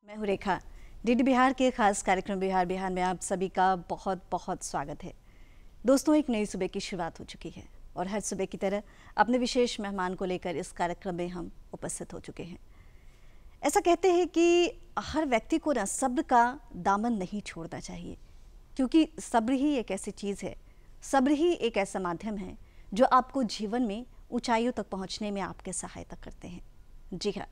मैं हूँ रेखा। डीडी बिहार के खास कार्यक्रम बिहार बिहार में आप सभी का बहुत बहुत स्वागत है। दोस्तों, एक नई सुबह की शुरुआत हो चुकी है और हर सुबह की तरह अपने विशेष मेहमान को लेकर इस कार्यक्रम में हम उपस्थित हो चुके हैं। ऐसा कहते हैं कि हर व्यक्ति को ना सब्र का दामन नहीं छोड़ना चाहिए, क्योंकि सब्र ही एक ऐसी चीज़ है, सब्र ही एक ऐसा माध्यम है जो आपको जीवन में ऊंचाइयों तक पहुंचने में आपके सहायता करते हैं। जी हाँ,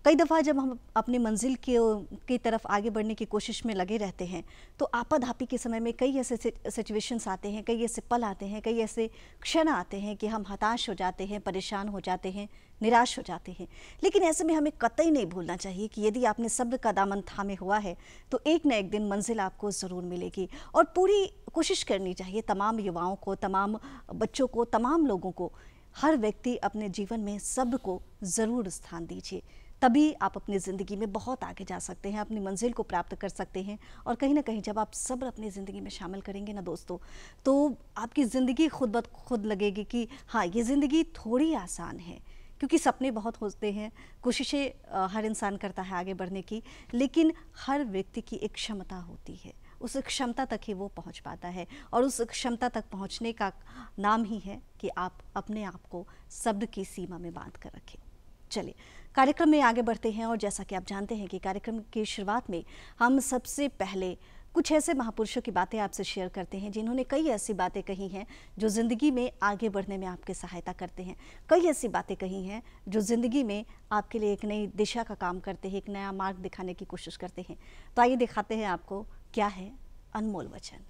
कई दफ़ा जब हम अपनी मंजिल की तरफ आगे बढ़ने की कोशिश में लगे रहते हैं तो आपाधापी के समय में कई ऐसे सिचुएशंस आते हैं, कई ऐसे पल आते हैं, कई ऐसे क्षण आते हैं कि हम हताश हो जाते हैं, परेशान हो जाते हैं, निराश हो जाते हैं। लेकिन ऐसे में हमें कतई नहीं भूलना चाहिए कि यदि आपने सब्र का दामन थामे हुआ है तो एक न एक दिन मंजिल आपको ज़रूर मिलेगी। और पूरी कोशिश करनी चाहिए तमाम युवाओं को, तमाम बच्चों को, तमाम लोगों को, हर व्यक्ति अपने जीवन में सब्र को ज़रूर स्थान दीजिए। तभी आप अपनी ज़िंदगी में बहुत आगे जा सकते हैं, अपनी मंजिल को प्राप्त कर सकते हैं। और कहीं ना कहीं जब आप सब्र अपनी ज़िंदगी में शामिल करेंगे ना दोस्तों, तो आपकी ज़िंदगी खुद ब खुद लगेगी कि हाँ, ये ज़िंदगी थोड़ी आसान है। क्योंकि सपने बहुत होते हैं, कोशिशें हर इंसान करता है आगे बढ़ने की, लेकिन हर व्यक्ति की एक क्षमता होती है, उस क्षमता तक ही वो पहुंच पाता है। और उस क्षमता तक पहुंचने का नाम ही है कि आप अपने आप को सब्र की सीमा में बांध कर रखें। चलिए कार्यक्रम में आगे बढ़ते हैं। और जैसा कि आप जानते हैं कि कार्यक्रम की शुरुआत में हम सबसे पहले कुछ ऐसे महापुरुषों की बातें आपसे शेयर करते हैं जिन्होंने कई ऐसी बातें कही हैं जो ज़िंदगी में आगे बढ़ने में आपकी सहायता करते हैं, कई ऐसी बातें कही हैं जो ज़िंदगी में आपके लिए एक नई दिशा का काम करते हैं, एक नया मार्ग दिखाने की कोशिश करते हैं। तो आइए दिखाते हैं आपको क्या है अनमोल वचन।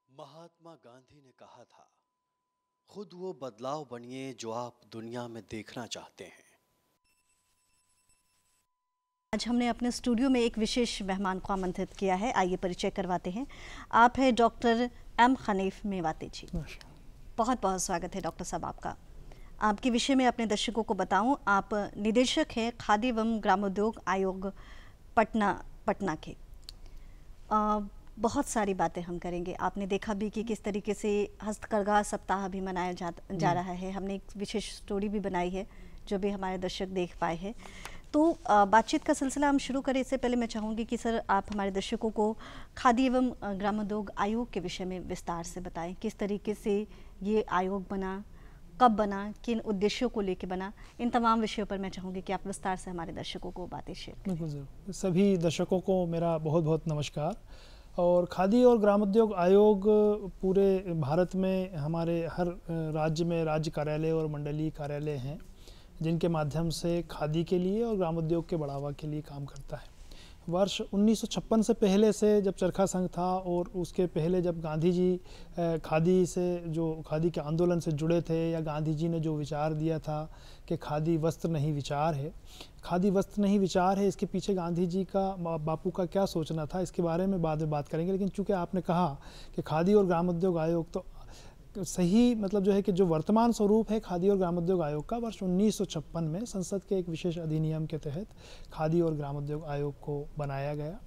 महात्मा गांधी ने कहा था, खुद वो बदलाव बनिए जो आप दुनिया में देखना चाहते हैं। आज हमने अपने स्टूडियो में एक विशेष मेहमान को आमंत्रित किया है। आइए परिचय करवाते हैं। आप हैं डॉक्टर एम हनीफ मेवाती जी। बहुत बहुत स्वागत है डॉक्टर साहब आपका। आपके विषय में अपने दर्शकों को बताऊं, आप निदेशक हैं खादी एवं ग्रामोद्योग आयोग पटना के। बहुत सारी बातें हम करेंगे। आपने देखा भी कि किस तरीके से हस्तकरघा सप्ताह भी मनाया जा रहा है। हमने एक विशेष स्टोरी भी बनाई है जो भी हमारे दर्शक देख पाए हैं। तो बातचीत का सिलसिला हम शुरू करें इससे पहले मैं चाहूँगी कि सर आप हमारे दर्शकों को खादी एवं ग्रामोद्योग आयोग के विषय में विस्तार से बताएं। किस तरीके से ये आयोग बना, कब बना, किन उद्देश्यों को लेकर बना, इन तमाम विषयों पर मैं चाहूँगी कि आप विस्तार से हमारे दर्शकों को बातें शेयर करें। बिल्कुल ज़रूर। सभी दर्शकों को मेरा बहुत बहुत नमस्कार। और खादी और ग्रामोद्योग आयोग पूरे भारत में हमारे हर राज्य में राज्य कार्यालय और मंडलीय कार्यालय हैं जिनके माध्यम से खादी के लिए और ग्रामोद्योग के बढ़ावा के लिए काम करता है। वर्ष 1956 से पहले से जब चरखा संघ था और उसके पहले जब गांधी जी खादी के आंदोलन से जुड़े थे, या गांधी जी ने जो विचार दिया था कि खादी वस्त्र नहीं विचार है, खादी वस्त्र नहीं विचार है, इसके पीछे गांधी जी का, बापू का क्या सोचना था, इसके बारे में बाद में बात करेंगे। लेकिन चूँकि आपने कहा कि खादी और ग्रामोद्योग आयोग, तो सही मतलब जो है कि जो वर्तमान स्वरूप है खादी और ग्रामोद्योग आयोग का, वर्ष 1956 में संसद के एक विशेष अधिनियम के तहत खादी और ग्रामोद्योग आयोग को बनाया गया।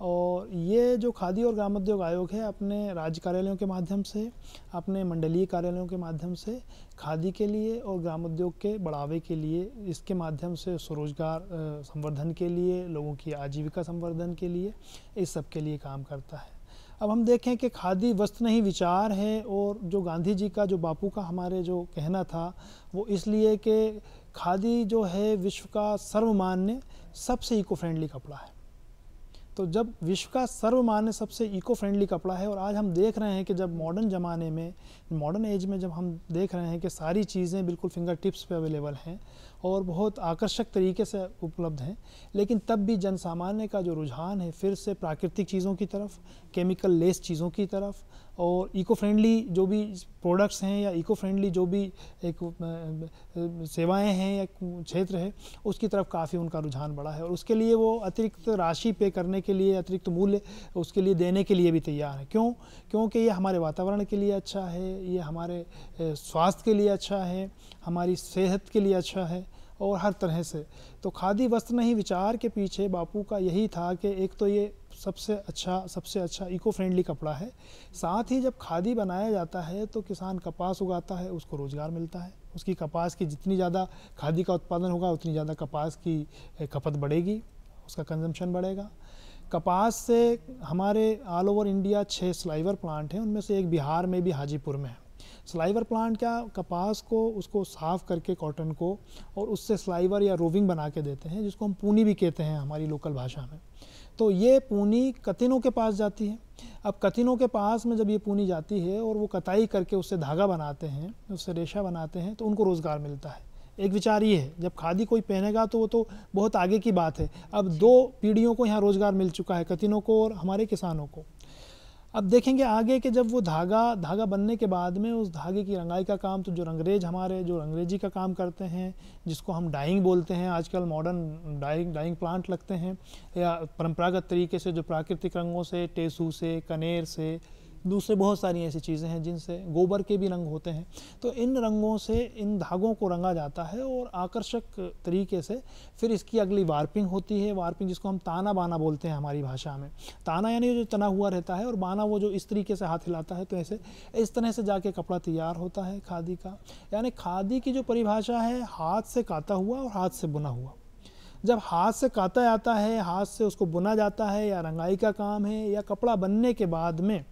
और ये जो खादी और ग्रामोद्योग आयोग है अपने राज्य कार्यालयों के माध्यम से, अपने मंडलीय कार्यालयों के माध्यम से खादी के लिए और ग्रामोद्योग के बढ़ावे के लिए, इसके माध्यम से स्वरोजगार संवर्धन के लिए, लोगों की आजीविका संवर्धन के लिए, इस सब के लिए काम करता है। अब हम देखें कि खादी वस्त्र नहीं विचार है, और जो गांधी जी का, जो बापू का हमारे जो कहना था, वो इसलिए कि खादी जो है विश्व का सर्वमान्य सबसे इको फ्रेंडली कपड़ा है। तो जब विश्व का सर्वमान्य सबसे इको फ्रेंडली कपड़ा है, और आज हम देख रहे हैं कि जब मॉडर्न ज़माने में, मॉडर्न एज में जब हम देख रहे हैं कि सारी चीज़ें बिल्कुल फिंगर टिप्स पे अवेलेबल हैं और बहुत आकर्षक तरीके से उपलब्ध हैं, लेकिन तब भी जनसामान्य का जो रुझान है फिर से प्राकृतिक चीज़ों की तरफ, केमिकल लेस चीज़ों की तरफ, और इको फ्रेंडली जो भी प्रोडक्ट्स हैं या इको फ्रेंडली जो भी एक सेवाएं हैं या क्षेत्र है, उसकी तरफ काफ़ी उनका रुझान बढ़ा है। और उसके लिए वो अतिरिक्त राशि पे करने के लिए, अतिरिक्त मूल्य उसके लिए देने के लिए भी तैयार है। क्योंकि ये हमारे वातावरण के लिए अच्छा है, ये हमारे स्वास्थ्य के लिए अच्छा है, हमारी सेहत के लिए अच्छा है, और हर तरह से। तो खादी वस्त्र नहीं विचार के पीछे बापू का यही था कि एक तो ये सबसे अच्छा इको फ्रेंडली कपड़ा है। साथ ही जब खादी बनाया जाता है तो किसान कपास उगाता है, उसको रोज़गार मिलता है। उसकी कपास की जितनी ज़्यादा खादी का उत्पादन होगा उतनी ज़्यादा कपास की खपत बढ़ेगी, उसका कंजम्पशन बढ़ेगा। कपास से हमारे all over India 6 sliver plant हैं, उनमें से एक बिहार में भी हाजीपुर में है। स्लाइवर प्लांट क्या, कपास को उसको साफ़ करके कॉटन को और उससे स्लाइवर या रोविंग बना के देते हैं, जिसको हम पूनी भी कहते हैं हमारी लोकल भाषा में। तो ये पूनी कतिनों के पास जाती है। अब कतिनों के पास में जब ये पूनी जाती है और वो कताई करके उससे धागा बनाते हैं, उससे रेशा बनाते हैं, तो उनको रोज़गार मिलता है। एक विचार ये है, जब खादी कोई पहनेगा तो वो तो बहुत आगे की बात है। अब 2 पीढ़ियों को यहाँ रोज़गार मिल चुका है, कतिनों को और हमारे किसानों को। अब देखेंगे आगे कि जब वो धागा बनने के बाद में उस धागे की रंगाई का काम, तो जो रंगरेजी का काम करते हैं, जिसको हम डाइंग बोलते हैं, आजकल मॉडर्न डाइंग प्लांट लगते हैं, या परंपरागत तरीके से जो प्राकृतिक रंगों से, टेसू से, कनेर से, दूसरे बहुत सारी ऐसी चीज़ें हैं जिनसे गोबर के भी रंग होते हैं। तो इन रंगों से इन धागों को रंगा जाता है और आकर्षक तरीके से फिर इसकी अगली वार्पिंग होती है। वार्पिंग जिसको हम ताना बाना बोलते हैं हमारी भाषा में। ताना यानी जो तना हुआ रहता है और बाना वो जो इस तरीके से हाथ हिलाता है। तो ऐसे इस तरह से जाके कपड़ा तैयार होता है खादी का। यानी खादी की जो परिभाषा है, हाथ से काता हुआ और हाथ से बुना हुआ। जब हाथ से काता जाता है, हाथ से उसको बुना जाता है, या रंगाई का काम है, या कपड़ा बनने के बाद में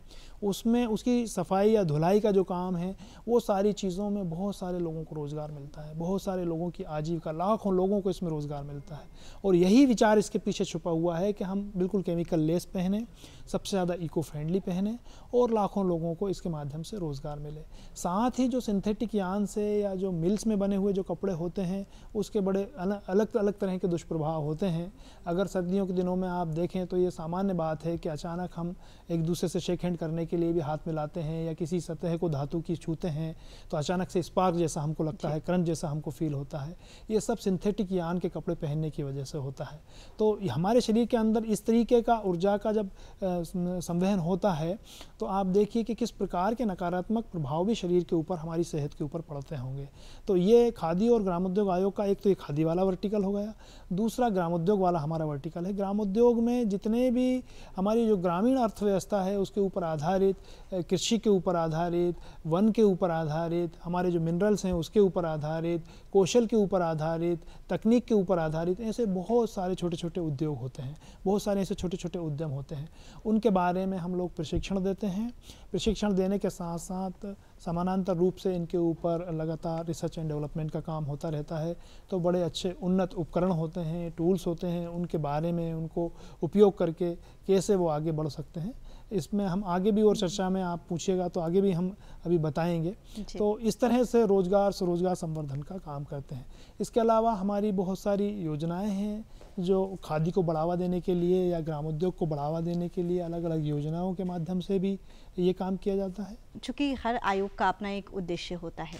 उसमें उसकी सफाई या धुलाई का जो काम है, वो सारी चीज़ों में बहुत सारे लोगों को रोज़गार मिलता है। बहुत सारे लोगों की आजीविका, लाखों लोगों को इसमें रोज़गार मिलता है। और यही विचार इसके पीछे छुपा हुआ है कि हम बिल्कुल केमिकल लेस पहने, सबसे ज़्यादा इको फ्रेंडली पहने और लाखों लोगों को इसके माध्यम से रोज़गार मिले। साथ ही जो सिंथेटिक यान से या जो मिल्स में बने हुए जो कपड़े होते हैं, उसके बड़े अलग अलग तरह के दुष्प्रभाव होते हैं। अगर सर्दियों के दिनों में आप देखें तो ये सामान्य बात है कि अचानक हम एक दूसरे से शेक हैंड करने के लिए भी हाथ मिलाते हैं, या किसी सतह को धातु की छूते हैं तो अचानक से स्पार्क जैसा हमको लगता है, करंट जैसा हमको फील होता है। ये सब सिंथेटिक यान के कपड़े पहनने की वजह से होता है। तो हमारे शरीर के अंदर इस तरीके का ऊर्जा का जब संवहन होता है, तो आप देखिए कि किस प्रकार के नकारात्मक प्रभाव भी शरीर के ऊपर, हमारी सेहत के ऊपर पड़ते होंगे। तो ये खादी और ग्रामोद्योग आयोग का एक तो ये खादी वाला वर्टिकल हो गया, दूसरा ग्रामोद्योग वाला हमारा वर्टिकल है। ग्रामोद्योग में जितने भी हमारी जो ग्रामीण अर्थव्यवस्था है उसके ऊपर आधारित, कृषि के ऊपर आधारित, वन के ऊपर आधारित, हमारे जो मिनरल्स हैं उसके ऊपर आधारित, कौशल के ऊपर आधारित, तकनीक के ऊपर आधारित, ऐसे बहुत सारे छोटे छोटे उद्योग होते हैं, बहुत सारे ऐसे छोटे छोटे उद्यम होते हैं। उनके बारे में हम लोग प्रशिक्षण देते हैं। प्रशिक्षण देने के साथ साथ समानांतर रूप से इनके ऊपर लगातार रिसर्च एंड डेवलपमेंट का काम होता रहता है। तो बड़े अच्छे उन्नत उपकरण होते हैं, टूल्स होते हैं, उनके बारे में उनको उपयोग करके कैसे वो आगे बढ़ सकते हैं, इसमें हम आगे भी और चर्चा में आप पूछिएगा तो आगे भी हम अभी बताएंगे। तो इस तरह से रोज़गार स्वरोजगार संवर्धन का काम करते हैं। इसके अलावा हमारी बहुत सारी योजनाएं हैं जो खादी को बढ़ावा देने के लिए या ग्रामोद्योग को बढ़ावा देने के लिए अलग अलग योजनाओं के माध्यम से भी ये काम किया जाता है। चूँकि हर आयोग का अपना एक उद्देश्य होता है।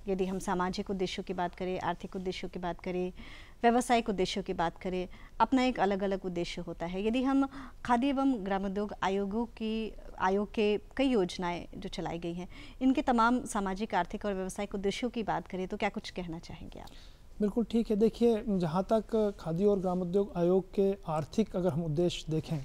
यदि हम सामाजिक उद्देश्यों की बात करें, आर्थिक उद्देश्यों की बात करें, व्यावसायिक उद्देश्यों की बात करें, अपना एक अलग अलग उद्देश्य होता है। यदि हम खादी एवं ग्रामोद्योग आयोग के कई योजनाएं जो चलाई गई हैं, इनके तमाम सामाजिक, आर्थिक और व्यावसायिक उद्देश्यों की बात करें तो क्या कुछ कहना चाहेंगे आप? बिल्कुल ठीक है। देखिए, जहाँ तक खादी और ग्रामोद्योग आयोग के आर्थिक अगर हम उद्देश्य देखें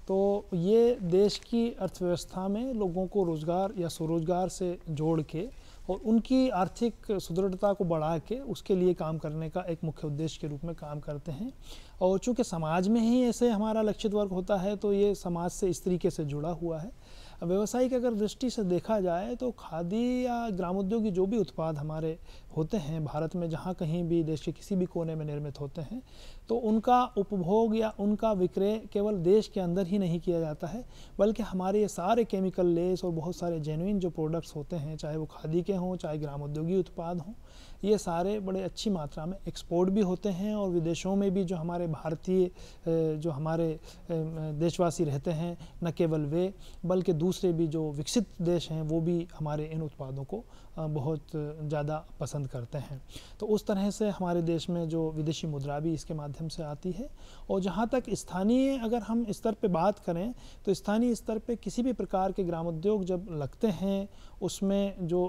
तो ये देश की अर्थव्यवस्था में लोगों को रोज़गार या स्वरोजगार से जोड़ के और उनकी आर्थिक सुदृढ़ता को बढ़ा के उसके लिए काम करने का एक मुख्य उद्देश्य के रूप में काम करते हैं। और चूँकि समाज में ही ऐसे हमारा लक्षित वर्ग होता है तो ये समाज से इस तरीके से जुड़ा हुआ है। व्यावसायिक अगर दृष्टि से देखा जाए तो खादी या ग्रामोद्योगी जो भी उत्पाद हमारे होते हैं भारत में, जहाँ कहीं भी देश के किसी भी कोने में निर्मित होते हैं, तो उनका उपभोग या उनका विक्रय केवल देश के अंदर ही नहीं किया जाता है, बल्कि हमारे ये सारे केमिकल लेस और बहुत सारे जेन्युइन जो प्रोडक्ट्स होते हैं, चाहे वो खादी के हों चाहे ग्रामोद्योगी उत्पाद हों, ये सारे बड़े अच्छी मात्रा में एक्सपोर्ट भी होते हैं। और विदेशों में भी जो हमारे भारतीय जो हमारे देशवासी रहते हैं, न केवल वे बल्कि दूसरे भी जो विकसित देश हैं वो भी हमारे इन उत्पादों को बहुत ज़्यादा पसंद करते हैं। तो उस तरह से हमारे देश में जो विदेशी मुद्रा भी इसके माध्यम से आती है। और जहाँ तक स्थानीय अगर हम स्तर पे बात करें तो स्थानीय स्तर पे किसी भी प्रकार के ग्रामोद्योग जब लगते हैं उसमें जो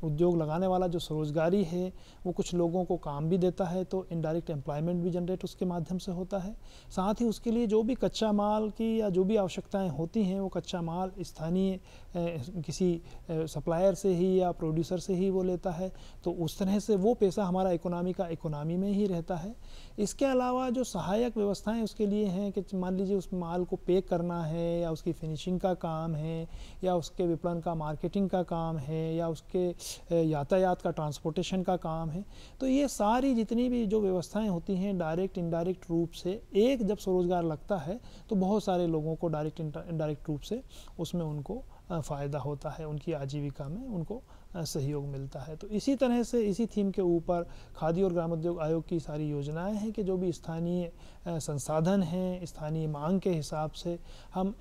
उद्योग लगाने वाला जो स्वरोजगारी है वो कुछ लोगों को काम भी देता है, तो इनडायरेक्ट एम्प्लॉयमेंट भी जनरेट उसके माध्यम से होता है। साथ ही उसके लिए जो भी कच्चा माल की या जो भी आवश्यकताएं होती हैं वो कच्चा माल स्थानीय किसी सप्लायर से ही या प्रोड्यूसर से ही वो लेता है। तो उस तरह से वो पैसा हमारा इकोनॉमी में ही रहता है। इसके अलावा जो सहायक व्यवस्थाएं उसके लिए हैं कि मान लीजिए उस माल को पैक करना है या उसकी फिनिशिंग का काम है या उसके विपणन का मार्केटिंग का काम है या उसके यातायात का ट्रांसपोर्टेशन का काम है। तो ये सारी जितनी भी जो व्यवस्थाएं होती हैं डायरेक्ट इनडायरेक्ट रूप से एक जब स्वरोजगार लगता है तो बहुत सारे लोगों को डायरेक्ट इनडायरेक्ट रूप से उसमें उनको फ़ायदा होता है, उनकी आजीविका में उनको सहयोग मिलता है। तो इसी तरह से इसी थीम के ऊपर खादी और ग्रामोद्योग आयोग की सारी योजनाएं हैं कि जो भी स्थानीय संसाधन हैं स्थानीय मांग के हिसाब से हम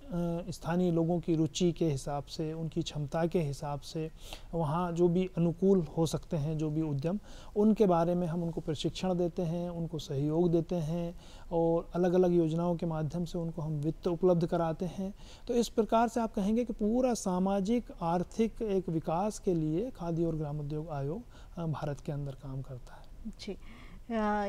स्थानीय लोगों की रुचि के हिसाब से उनकी क्षमता के हिसाब से वहाँ जो भी अनुकूल हो सकते हैं जो भी उद्यम उनके बारे में हम उनको प्रशिक्षण देते हैं, उनको सहयोग देते हैं और अलग अलग योजनाओं के माध्यम से उनको हम वित्त उपलब्ध कराते हैं। तो इस प्रकार से आप कहेंगे कि पूरा सामाजिक आर्थिक एक विकास के लिए खादी और ग्रामोद्योग आयोग भारत के अंदर काम करता है। जी,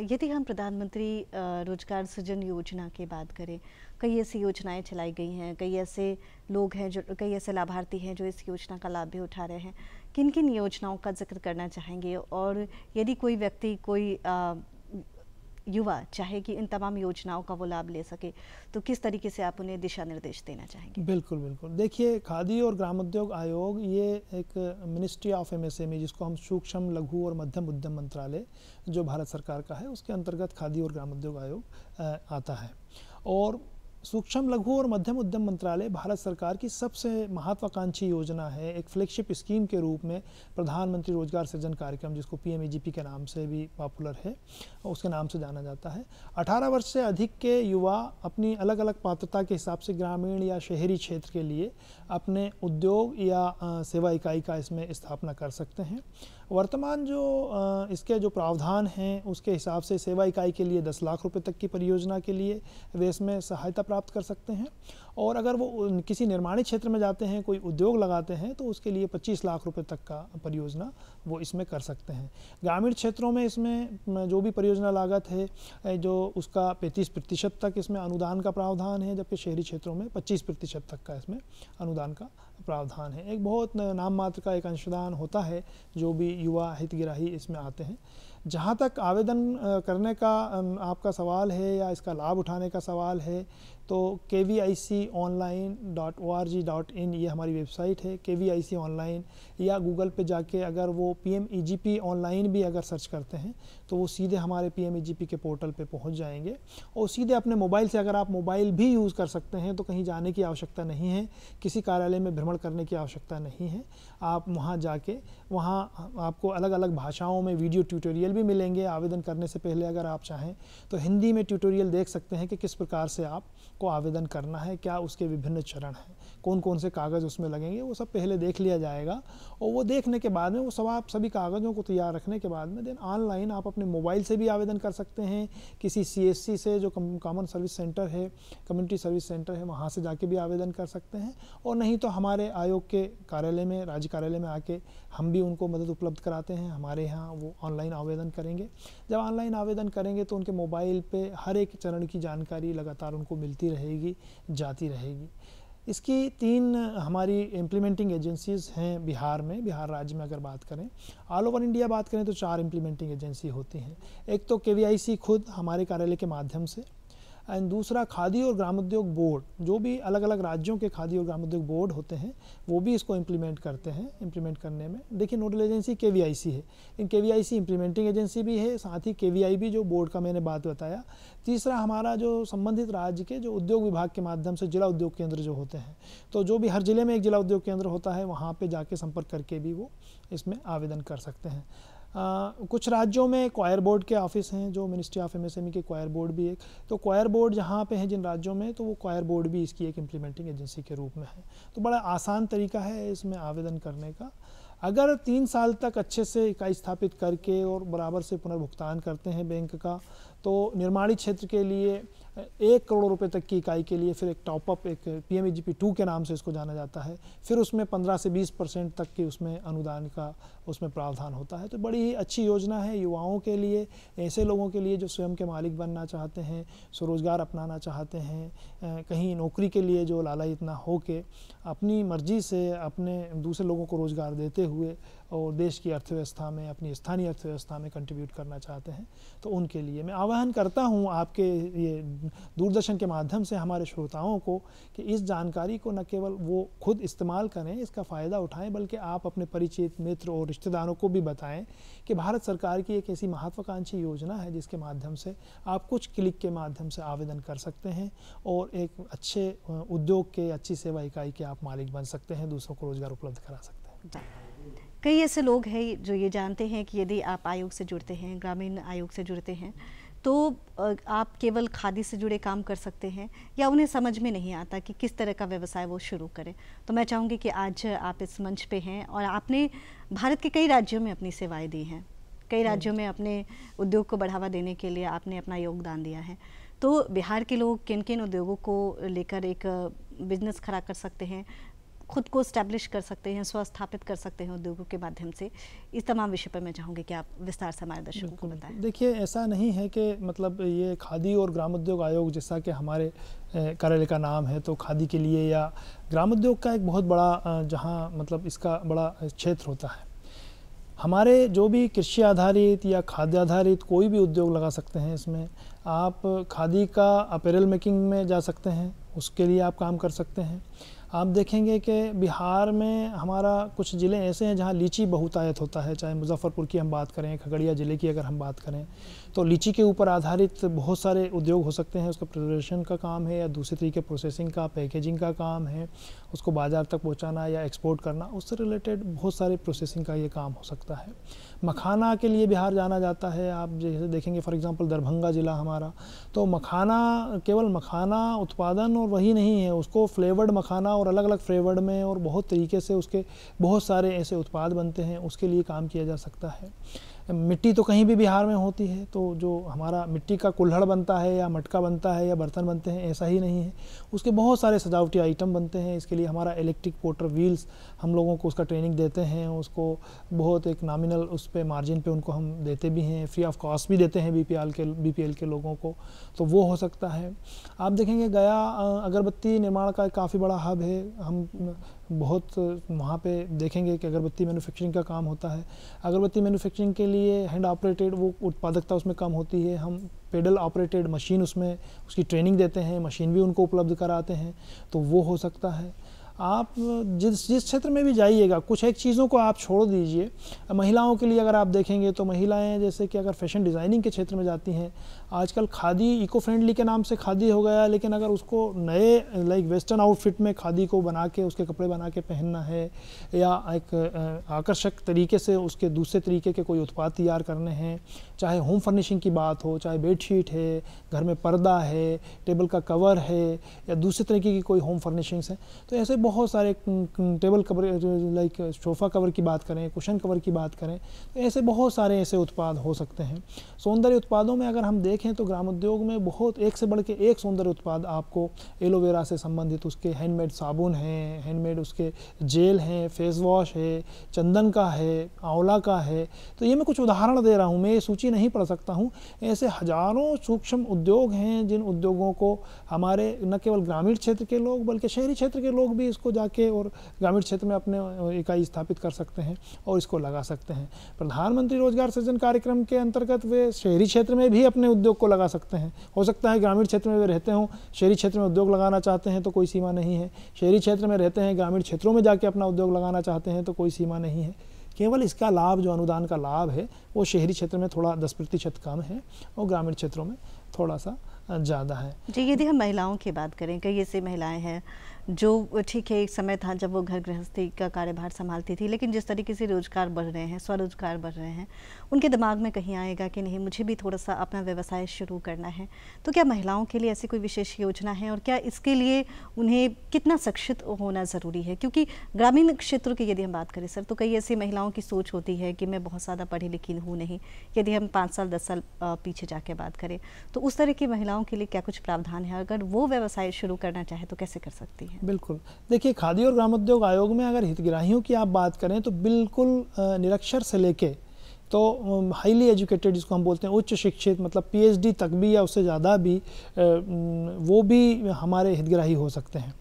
यदि हम प्रधानमंत्री रोजगार सृजन योजना की बात करें, कई ऐसी योजनाएं चलाई गई हैं, कई ऐसे लोग हैं जो कई ऐसे लाभार्थी हैं जो इस योजना का लाभ भी उठा रहे हैं। किन किन योजनाओं का जिक्र करना चाहेंगे और यदि कोई व्यक्ति कोई युवा चाहे कि इन तमाम योजनाओं का वो लाभ ले सके तो किस तरीके से आप उन्हें दिशा निर्देश देना चाहेंगे? बिल्कुल बिल्कुल। देखिए खादी और ग्रामोद्योग आयोग ये एक मिनिस्ट्री ऑफ एमएसएमई जिसको हम सूक्ष्म लघु और मध्यम उद्यम मंत्रालय जो भारत सरकार का है उसके अंतर्गत खादी और ग्रामोद्योग आयोग आता है। और सूक्ष्म लघु और मध्यम उद्यम मंत्रालय भारत सरकार की सबसे महत्वाकांक्षी योजना है। एक फ्लैगशिप स्कीम के रूप में प्रधानमंत्री रोजगार सृजन कार्यक्रम जिसको पीएमईजीपी के नाम से भी पॉपुलर है उसके नाम से जाना जाता है। 18 वर्ष से अधिक के युवा अपनी अलग अलग पात्रता के हिसाब से ग्रामीण या शहरी क्षेत्र के लिए अपने उद्योग या सेवा इकाई का इसमें स्थापना कर सकते हैं। वर्तमान जो इसके जो प्रावधान हैं उसके हिसाब से सेवा इकाई के लिए 10 लाख रुपए तक की परियोजना के लिए वे इसमें सहायता प्राप्त कर सकते हैं। और अगर वो किसी निर्माणी क्षेत्र में जाते हैं कोई उद्योग लगाते हैं तो उसके लिए 25 लाख रुपए तक का परियोजना वो इसमें कर सकते हैं। ग्रामीण क्षेत्रों में इसमें जो भी परियोजना लागत है जो उसका 35% तक इसमें अनुदान का प्रावधान है, जबकि शहरी क्षेत्रों में 25% तक का इसमें अनुदान का प्रावधान है। एक बहुत नाम मात्र का एक अंशदान होता है जो भी युवा हितग्राही इसमें आते हैं। जहाँ तक आवेदन करने का आपका सवाल है या इसका लाभ उठाने का सवाल है तो kviconline.org.in ये हमारी वेबसाइट है। KVIC ऑनलाइन या गूगल पे जाके अगर वो PMEGP ऑनलाइन भी अगर सर्च करते हैं तो वो सीधे हमारे PMEGP के पोर्टल पे पहुंच जाएंगे और सीधे अपने मोबाइल से अगर आप मोबाइल भी यूज़ कर सकते हैं तो कहीं जाने की आवश्यकता नहीं है, किसी कार्यालय में भ्रमण करने की आवश्यकता नहीं है। आप वहाँ जाके वहाँ आपको अलग अलग भाषाओं में वीडियो ट्यूटोरियल भी मिलेंगे। आवेदन करने से पहले अगर आप चाहें तो हिंदी में ट्यूटोरियल देख सकते हैं कि किस प्रकार से आपको आवेदन करना है, क्या उसके विभिन्न चरण हैं, कौन कौन से कागज़ उसमें लगेंगे, वो सब पहले देख लिया जाएगा। और वो देखने के बाद में वो सब आप सभी कागज़ों को तैयार रखने के बाद में देन ऑनलाइन आप अपने मोबाइल से भी आवेदन कर सकते हैं। किसी CSC से जो कॉमन सर्विस सेंटर है, कम्युनिटी सर्विस सेंटर है, वहाँ से जाके भी आवेदन कर सकते हैं। और नहीं तो हमारे आयोग के कार्यालय में, राज्य कार्यालय में आके हम भी उनको मदद उपलब्ध कराते हैं। हमारे यहाँ वो ऑनलाइन आवेदन करेंगे। जब ऑनलाइन आवेदन करेंगे तो उनके मोबाइल पे हर एक चरण की जानकारी लगातार उनको मिलती रहेगी, जाती रहेगी। इसकी 3 हमारी इम्प्लीमेंटिंग एजेंसीज़ हैं बिहार में। बिहार राज्य में अगर बात करें, ऑल ओवर इंडिया बात करें तो 4 इम्प्लीमेंटिंग एजेंसी होती हैं। एक तो KVIC खुद हमारे कार्यालय के माध्यम से, एंड दूसरा खादी और ग्रामोद्योग बोर्ड, जो भी अलग अलग राज्यों के खादी और ग्रामोद्योग बोर्ड होते हैं वो भी इसको इम्प्लीमेंट करते हैं। इम्प्लीमेंट करने में देखिए नोडल एजेंसी KVIC है, लेकिन KVIC इम्प्लीमेंटिंग एजेंसी भी है, साथ ही KVI भी जो बोर्ड का मैंने बात बताया। तीसरा हमारा जो संबंधित राज्य के जो उद्योग विभाग के माध्यम से जिला उद्योग केंद्र जो होते हैं, तो जो भी हर जिले में एक जिला उद्योग केंद्र होता है वहाँ पर जाके संपर्क करके भी वो इसमें आवेदन कर सकते हैं। कुछ राज्यों में क्वायर बोर्ड के ऑफिस हैं, जो मिनिस्ट्री ऑफ MSME के क्वायर बोर्ड भी एक, तो क्वायर बोर्ड जहाँ पे हैं जिन राज्यों में, तो वो क्वायर बोर्ड भी इसकी एक इम्प्लीमेंटिंग एजेंसी के रूप में है। तो बड़ा आसान तरीका है इसमें आवेदन करने का। अगर 3 साल तक अच्छे से इकाई स्थापित करके और बराबर से पुनर्भुगतान करते हैं बैंक का, तो निर्माणी क्षेत्र के लिए 1 करोड़ रुपए तक की इकाई के लिए फिर एक टॉपअप, एक PMEGP 2 के नाम से इसको जाना जाता है, फिर उसमें 15 से 20% तक की उसमें अनुदान का उसमें प्रावधान होता है। तो बड़ी ही अच्छी योजना है युवाओं के लिए, ऐसे लोगों के लिए जो स्वयं के मालिक बनना चाहते हैं, स्वरोजगार अपनाना चाहते हैं, कहीं नौकरी के लिए जो लालायित ना हो के अपनी मर्जी से अपने दूसरे लोगों को रोज़गार देते हुए और देश की अर्थव्यवस्था में, अपनी स्थानीय अर्थव्यवस्था में कंट्रीब्यूट करना चाहते हैं, तो उनके लिए मैं आह्वान करता हूं आपके ये दूरदर्शन के माध्यम से हमारे श्रोताओं को कि इस जानकारी को न केवल वो खुद इस्तेमाल करें, इसका फ़ायदा उठाएं, बल्कि आप अपने परिचित मित्र और रिश्तेदारों को भी बताएं कि भारत सरकार की एक ऐसी महत्वाकांक्षी योजना है जिसके माध्यम से आप कुछ क्लिक के माध्यम से आवेदन कर सकते हैं और एक अच्छे उद्योग के, अच्छी सेवा इकाई के आप मालिक बन सकते हैं, दूसरों को रोज़गार उपलब्ध करा सकते हैं। कई ऐसे लोग हैं जो ये जानते हैं कि यदि आप आयोग से जुड़ते हैं, ग्रामीण आयोग से जुड़ते हैं, तो आप केवल खादी से जुड़े काम कर सकते हैं, या उन्हें समझ में नहीं आता कि किस तरह का व्यवसाय वो शुरू करें। तो मैं चाहूँगी कि आज आप इस मंच पे हैं और आपने भारत के कई राज्यों में अपनी सेवाएं दी हैं, कई राज्यों में अपने उद्योग को बढ़ावा देने के लिए आपने अपना योगदान दिया है। तो बिहार के लोग किन किन उद्योगों को लेकर एक बिजनेस खड़ा कर सकते हैं, खुद को स्टैब्लिश कर सकते हैं, स्वस्थापित कर सकते हैं उद्योगों के माध्यम से, इस तमाम विषय पर मैं चाहूँगी कि आप विस्तार से हमारे दर्शकों को बताएं। देखिए, ऐसा नहीं है कि मतलब ये खादी और ग्रामोद्योग आयोग जैसा कि हमारे कार्यालय का नाम है, तो खादी के लिए या ग्रामोद्योग का एक बहुत बड़ा जहाँ मतलब इसका बड़ा क्षेत्र होता है। हमारे जो भी कृषि आधारित या खाद्य आधारित कोई भी उद्योग लगा सकते हैं। इसमें आप खादी का अपैरल मेकिंग में जा सकते हैं, उसके लिए आप काम कर सकते हैं। आप देखेंगे कि बिहार में हमारा कुछ ज़िले ऐसे हैं जहाँ लीची बहुतायत होता है, चाहे मुजफ्फरपुर की हम बात करें, खगड़िया ज़िले की अगर हम बात करें, तो लीची के ऊपर आधारित बहुत सारे उद्योग हो सकते हैं। उसका प्रिपरेशन का काम है या दूसरे तरीके प्रोसेसिंग का, पैकेजिंग का काम है, उसको बाज़ार तक पहुँचाना या एक्सपोर्ट करना, उससे रिलेटेड बहुत सारे प्रोसेसिंग का ये काम हो सकता है। मखाना के लिए बिहार जाना जाता है। आप जैसे देखेंगे फॉर एग्जांपल दरभंगा ज़िला हमारा, तो मखाना केवल मखाना उत्पादन और वही नहीं है, उसको फ्लेवर्ड मखाना और अलग अलग फ्लेवर्ड में और बहुत तरीके से उसके बहुत सारे ऐसे उत्पाद बनते हैं, उसके लिए काम किया जा सकता है। मिट्टी तो कहीं भी बिहार में होती है, तो जो हमारा मिट्टी का कुल्हड़ बनता है या मटका बनता है या बर्तन बनते हैं, ऐसा ही नहीं है, उसके बहुत सारे सजावटी आइटम बनते हैं। इसके लिए हमारा इलेक्ट्रिक पोटर व्हील्स हम लोगों को उसका ट्रेनिंग देते हैं, उसको बहुत एक नॉमिनल उस पे मार्जिन पे उनको हम देते भी हैं, फ्री ऑफ कॉस्ट भी देते हैं BPL के लोगों को, तो वो हो सकता है। आप देखेंगे गया अगरबत्ती निर्माण का काफ़ी बड़ा हब है। हम बहुत वहाँ पे देखेंगे कि अगरबत्ती मैन्युफैक्चरिंग का काम होता है। अगरबत्ती मैन्युफैक्चरिंग के लिए हैंड ऑपरेटेड वो उत्पादकता उसमें कम होती है। हम पेडल ऑपरेटेड मशीन उसमें उसकी ट्रेनिंग देते हैं, मशीन भी उनको उपलब्ध कराते हैं, तो वो हो सकता है। आप जिस क्षेत्र में भी जाइएगा, कुछ एक चीज़ों को आप छोड़ दीजिए। महिलाओं के लिए अगर आप देखेंगे तो महिलाएं जैसे कि अगर फैशन डिज़ाइनिंग के क्षेत्र में जाती हैं, आजकल खादी इको फ्रेंडली के नाम से खादी हो गया, लेकिन अगर उसको नए लाइक वेस्टर्न आउटफिट में खादी को बना के उसके कपड़े बना के पहनना है या एक आकर्षक तरीके से उसके दूसरे तरीके के कोई उत्पाद तैयार करने हैं, चाहे होम फर्निशिंग की बात हो, चाहे बेडशीट है, घर में पर्दा है, टेबल का कवर है या दूसरे तरीके की कोई होम फर्निशिंग्स है, तो ऐसे बहुत सारे table cover like sofa cover की बात करें, कुशन कवर की बात करें, तो ऐसे बहुत सारे ऐसे उत्पाद हो सकते हैं। सौंदर्य उत्पादों में अगर हम देखें तो ग्रामोद्योग में बहुत एक से बढ़ के एक सौंदर्य उत्पाद आपको एलोवेरा से संबंधित उसके हैंडमेड साबुन हैं, हैंडमेड उसके जेल हैं, फेस वॉश है, चंदन का है, आंवला का है। तो ये मैं कुछ उदाहरण दे रहा हूँ, मैं ये सूची नहीं पढ़ सकता हूँ। ऐसे हजारों सूक्ष्म उद्योग हैं जिन उद्योगों को हमारे न केवल ग्रामीण क्षेत्र के लोग बल्कि शहरी क्षेत्र के लोग भी इसको जाके और ग्रामीण क्षेत्र में अपने इकाई स्थापित कर सकते हैं और इसको लगा सकते हैं। प्रधानमंत्री रोजगार सृजन कार्यक्रम के अंतर्गत वे शहरी क्षेत्र में भी अपने उद्योग को लगा सकते हैं। हो सकता है ग्रामीण क्षेत्र में वे रहते हों, शहरी क्षेत्र में उद्योग लगाना चाहते हैं तो कोई सीमा नहीं है। शहरी क्षेत्र में रहते हैं, ग्रामीण क्षेत्रों में जाके अपना उद्योग लगाना चाहते हैं तो कोई सीमा नहीं है। केवल इसका लाभ जो अनुदान का लाभ है वो शहरी क्षेत्र में थोड़ा 10% कम है और ग्रामीण क्षेत्रों में थोड़ा सा ज़्यादा है। जी, यदि हम महिलाओं की बात करें, कई ऐसी महिलाएं हैं जो ठीक है एक समय था जब वो घर गृहस्थी का कार्यभार संभालती थी, लेकिन जिस तरीके से रोजगार बढ़ रहे हैं, स्वरोजगार बढ़ रहे हैं, उनके दिमाग में कहीं आएगा कि नहीं मुझे भी थोड़ा सा अपना व्यवसाय शुरू करना है। तो क्या महिलाओं के लिए ऐसी कोई विशेष योजना है और क्या इसके लिए उन्हें कितना शिक्षित होना ज़रूरी है? क्योंकि ग्रामीण क्षेत्र की यदि हम बात करें सर, तो कई ऐसी महिलाओं की सोच होती है कि मैं बहुत ज़्यादा पढ़ी लिखी हूँ नहीं। यदि हम 5 साल 10 साल पीछे जाके बात करें तो उस तरह की महिलाओं के लिए क्या कुछ प्रावधान है? अगर वो व्यवसाय शुरू करना चाहे तो कैसे कर सकती है? बिल्कुल, देखिए खादी और ग्रामोद्योग आयोग में अगर हितग्राहियों की आप बात करें तो बिल्कुल निरक्षर से लेके तो हाईली एजुकेटेड जिसको हम बोलते हैं उच्च शिक्षित, मतलब पीएचडी तक भी या उससे ज़्यादा भी वो भी हमारे हितग्राही हो सकते हैं।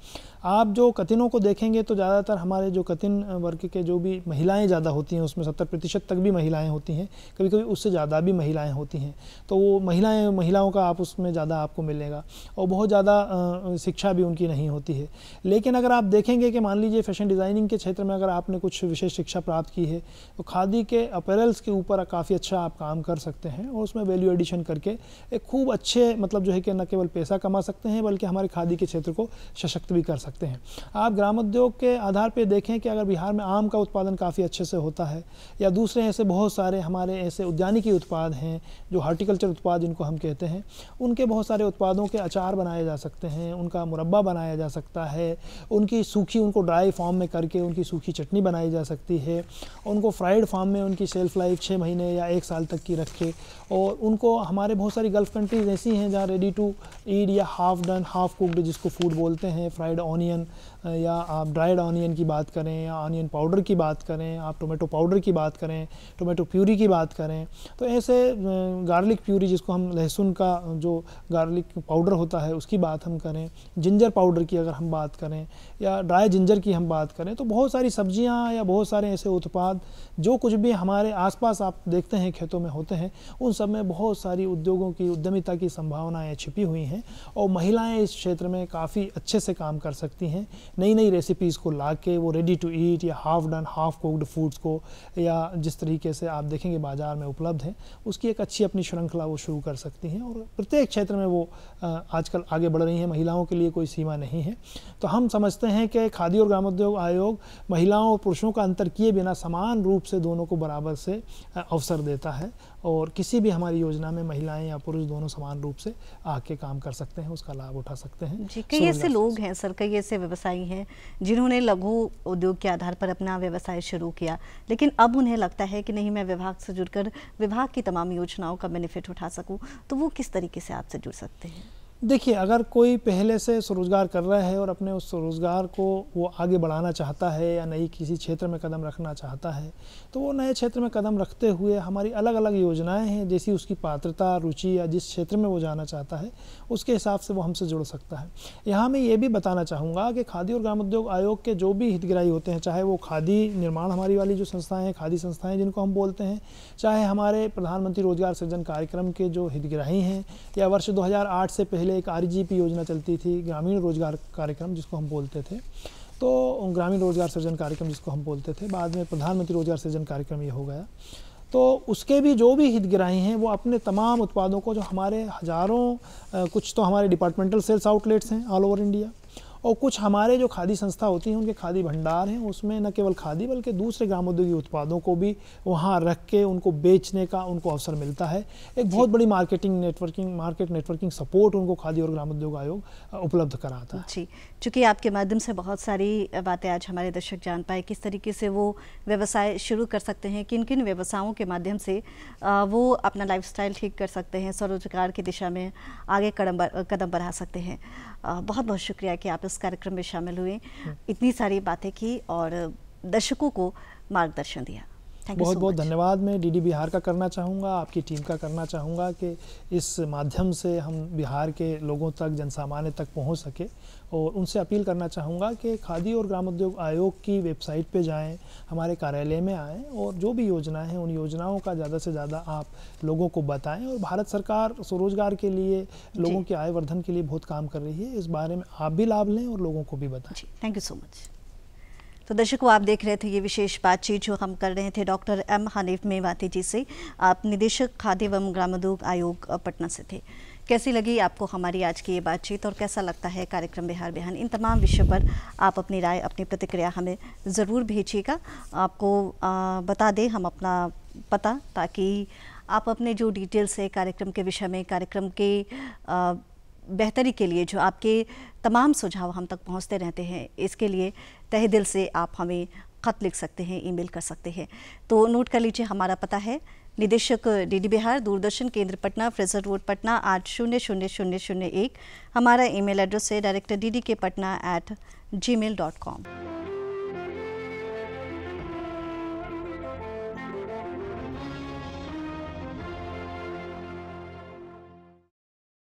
आप जो कतिनों को देखेंगे तो ज़्यादातर हमारे जो कतिन वर्ग के जो भी महिलाएं ज़्यादा होती हैं, उसमें 70% तक भी महिलाएं होती हैं, कभी कभी उससे ज़्यादा भी महिलाएं होती हैं। तो वो महिलाओं का आप उसमें ज़्यादा आपको मिलेगा और बहुत ज़्यादा शिक्षा भी उनकी नहीं होती है। लेकिन अगर आप देखेंगे कि मान लीजिए फैशन डिज़ाइनिंग के क्षेत्र में अगर आपने कुछ विशेष शिक्षा प्राप्त की है तो खादी के अपैरल्स के ऊपर काफ़ी अच्छा आप काम कर सकते हैं और उसमें वैल्यू एडिशन करके एक खूब अच्छे मतलब जो है कि न केवल पैसा कमा सकते हैं बल्कि हमारे खादी के क्षेत्र को सशक्त भी कर सकते हैं। आप ग्रामोद्योग के आधार पे देखें कि अगर बिहार में आम का उत्पादन काफ़ी अच्छे से होता है या दूसरे ऐसे बहुत सारे हमारे ऐसे उद्यानिकी उत्पाद हैं जो हॉर्टिकल्चर उत्पाद जिनको हम कहते हैं, उनके बहुत सारे उत्पादों के अचार बनाए जा सकते हैं, उनका मुरब्बा बनाया जा सकता है, उनकी सूखी उनको ड्राई फॉर्म में करके उनकी सूखी चटनी बनाई जा सकती है, उनको फ्राइड फॉर्म में उनकी शेल्फ लाइफ 6 महीने या 1 साल तक की रखे। और उनको हमारे बहुत सारी गल्फ़ कंट्रीज़ ऐसी हैं जहाँ रेडी टू ईट या हाफ डन हाफ कुक्ड जिसको फूड बोलते हैं, फ्राइड ऑनियन या आप ड्राइड ऑनियन की बात करें या ऑनियन पाउडर की बात करें, आप टोमेटो पाउडर की बात करें, टोमेटो प्यूरी की बात करें, तो ऐसे गार्लिक प्यूरी जिसको हम लहसुन का जो गार्लिक पाउडर होता है उसकी बात हम करें, जिंजर पाउडर की अगर हम बात करें या ड्राई जिंजर की हम बात करें, तो बहुत सारी सब्जियां या बहुत सारे ऐसे उत्पाद जो कुछ भी हमारे आसपास आप देखते हैं खेतों में होते हैं, उन सब में बहुत सारी उद्योगों की उद्यमिता की संभावनाएं छिपी हुई हैं और महिलाएं इस क्षेत्र में काफ़ी अच्छे से काम कर सकती हैं। नई नई रेसिपीज़ को ला के वो रेडी टू ईट या half done half cooked foods को या जिस तरीके से आप देखेंगे बाज़ार में उपलब्ध है उसकी एक अच्छी अपनी श्रृंखला वो शुरू कर सकती हैं और प्रत्येक क्षेत्र में वो आजकल आगे बढ़ रही हैं। महिलाओं के लिए कोई सीमा नहीं है। तो हम समझते हैं कि खादी और ग्रामोद्योग आयोग महिलाओं और पुरुषों का अंतर किए बिना समान रूप से दोनों को बराबर से अवसर देता है और किसी भी हमारी योजना में महिलाएं या पुरुष दोनों समान रूप से आके काम कर सकते हैं, उसका लाभ उठा सकते हैं। जी, कई ऐसे लोग हैं सर, कई ऐसे व्यवसायी हैं जिन्होंने लघु उद्योग के आधार पर अपना व्यवसाय शुरू किया, लेकिन अब उन्हें लगता है कि नहीं मैं विभाग से जुड़कर विभाग की तमाम योजनाओं का बेनिफिट उठा सकूं, तो वो किस तरीके से आपसे जुड़ सकते हैं? देखिए, अगर कोई पहले से स्वरोजगार कर रहा है और अपने उस स्वरोजगार को वो आगे बढ़ाना चाहता है या नई किसी क्षेत्र में कदम रखना चाहता है, तो वो नए क्षेत्र में कदम रखते हुए हमारी अलग अलग योजनाएं हैं, जैसी उसकी पात्रता, रुचि या जिस क्षेत्र में वो जाना चाहता है उसके हिसाब से वो हमसे जुड़ सकता है। यहाँ मैं ये भी बताना चाहूँगा कि खादी और ग्रामोद्योग आयोग के जो भी हितग्राही होते हैं, चाहे वो खादी निर्माण हमारी वाली जो संस्थाएँ हैं, खादी संस्थाएँ जिनको हम बोलते हैं, चाहे हमारे प्रधानमंत्री रोजगार सृजन कार्यक्रम के जो हितग्राही हैं, या वर्ष 2008 से पहले एक आरजीपी योजना चलती थी, ग्रामीण रोजगार कार्यक्रम जिसको हम बोलते थे, तो ग्रामीण रोजगार सृजन कार्यक्रम जिसको हम बोलते थे, बाद में प्रधानमंत्री रोजगार सृजन कार्यक्रम ये हो गया। तो उसके भी जो भी हितग्राही हैं वो अपने तमाम उत्पादों को, जो हमारे हज़ारों कुछ तो हमारे डिपार्टमेंटल सेल्स आउटलेट्स हैं ऑल ओवर इंडिया और कुछ हमारे जो खादी संस्था होती हैं उनके खादी भंडार हैं, उसमें न केवल खादी बल्कि दूसरे ग्रामोद्योगी उत्पादों को भी वहाँ रख के उनको बेचने का उनको अवसर मिलता है। एक बहुत बड़ी मार्केट नेटवर्किंग सपोर्ट उनको खादी और ग्रामोद्योग आयोग उपलब्ध कराता है। जी, चूँकि आपके माध्यम से बहुत सारी बातें आज हमारे दर्शक जान पाए, किस तरीके से वो व्यवसाय शुरू कर सकते हैं, किन किन व्यवसायों के माध्यम से वो अपना लाइफस्टाइल ठीक कर सकते हैं, स्वरोजगार की दिशा में आगे कदम बढ़ा सकते हैं। बहुत बहुत शुक्रिया कि आप इस कार्यक्रम में शामिल हुए, इतनी सारी बातें की और दर्शकों को मार्गदर्शन दिया। बहुत बहुत धन्यवाद मैं डीडी बिहार का करना चाहूँगा, आपकी टीम का करना चाहूँगा कि इस माध्यम से हम बिहार के लोगों तक, जनसामान्य तक पहुँच सके और उनसे अपील करना चाहूँगा कि खादी और ग्रामोद्योग आयोग की वेबसाइट पे जाएं, हमारे कार्यालय में आएँ और जो भी योजनाएं हैं उन योजनाओं का ज़्यादा से ज़्यादा आप लोगों को बताएं। और भारत सरकार स्वरोजगार के लिए, लोगों के आय वर्धन के लिए बहुत काम कर रही है, इस बारे में आप भी लाभ लें और लोगों को भी बताएं। Thank you so much. तो दर्शकों, आप देख रहे थे ये विशेष बातचीत जो हम कर रहे थे डॉक्टर एम हनीफ मेवाती जी से। आप निदेशक खादी एवं ग्रामोद्योग आयोग पटना से थे। कैसी लगी आपको हमारी आज की ये बातचीत और कैसा लगता है कार्यक्रम बिहार बिहान? इन तमाम विषयों पर आप अपनी राय, अपनी प्रतिक्रिया हमें ज़रूर भेजिएगा। आपको बता दें हम अपना पता, ताकि आप अपने जो डिटेल्स है कार्यक्रम के विषय में, कार्यक्रम के बेहतरी के लिए जो आपके तमाम सुझाव हम तक पहुंचते रहते हैं, इसके लिए तहे दिल से आप हमें ख़त लिख सकते हैं, ईमेल कर सकते हैं। तो नोट कर लीजिए, हमारा पता है निदेशक डीडी बिहार, दूरदर्शन केंद्र पटना, फ्रेजर रोड पटना 800001। हमारा ईमेल एड्रेस है director ddkpatna@gmail.com।